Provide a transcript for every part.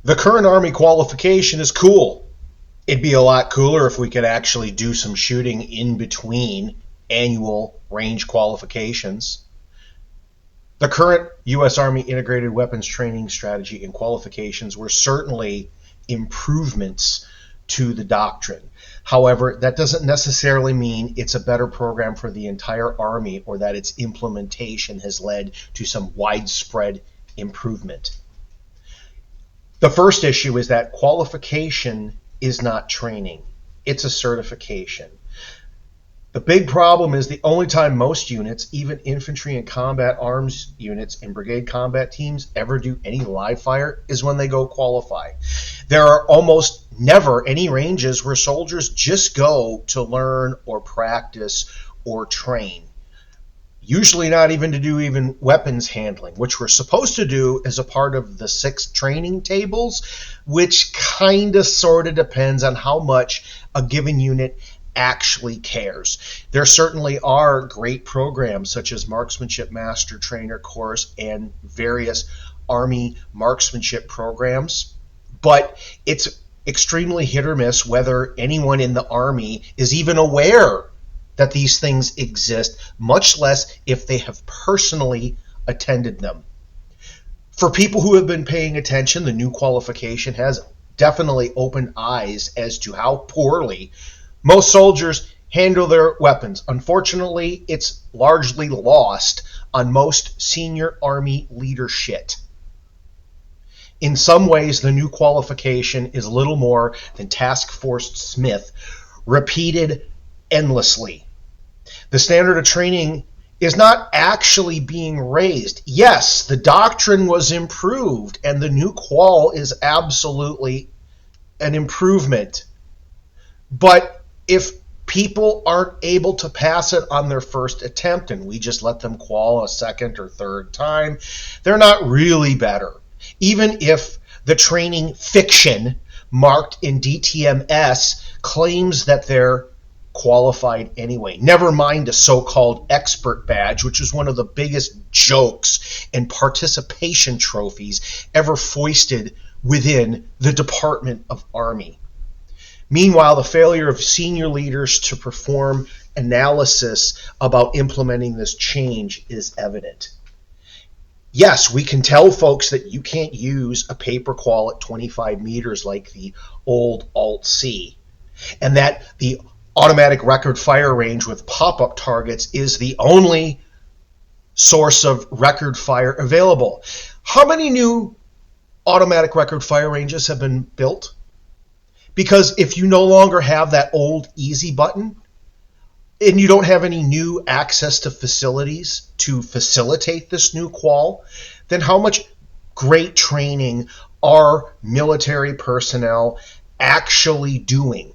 The current Army qualification is cool. It'd be a lot cooler if we could actually do some shooting in between annual range qualifications. The current U.S. Army Integrated Weapons Training Strategy and qualifications were certainly improvements to the doctrine. However, that doesn't necessarily mean it's a better program for the entire Army or that its implementation has led to some widespread improvement. The first issue is that qualification is not training. It's a certification. The big problem is the only time most units, even infantry and combat arms units and brigade combat teams, ever do any live fire is when they go qualify. There are almost never any ranges where soldiers just go to learn or practice or train. Usually not even to do even weapons handling, which we're supposed to do as a part of the 6 training tables, which kind of sort of depends on how much a given unit actually cares. There certainly are great programs such as Marksmanship Master Trainer course and various Army marksmanship programs, but it's extremely hit or miss whether anyone in the Army is even aware that these things exist, much less if they have personally attended them. For people who have been paying attention, the new qualification has definitely opened eyes as to how poorly most soldiers handle their weapons. Unfortunately, it's largely lost on most senior Army leadership. In some ways, the new qualification is little more than Task Force Smith, repeated endlessly. The standard of training is not actually being raised. Yes, the doctrine was improved, and the new qual is absolutely an improvement. But if people aren't able to pass it on their first attempt and we just let them qual a second or third time, they're not really better. Even if the training fiction marked in DTMS claims that they're qualified anyway. Never mind a so-called expert badge, which is one of the biggest jokes and participation trophies ever foisted within the Department of Army. Meanwhile, the failure of senior leaders to perform analysis about implementing this change is evident. Yes, we can tell folks that you can't use a paper qual at 25 meters like the old Alt-C, and that the automatic record fire range with pop-up targets is the only source of record fire available. How many new automatic record fire ranges have been built? Because if you no longer have that old easy button and you don't have any new access to facilities to facilitate this new qual, then how much great training are military personnel actually doing?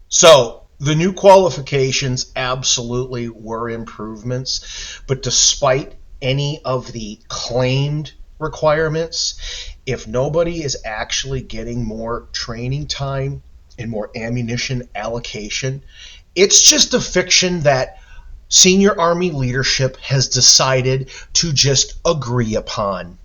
So the new qualifications absolutely were improvements, but despite any of the claimed requirements, if nobody is actually getting more training time and more ammunition allocation, it's just a fiction that senior Army leadership has decided to just agree upon.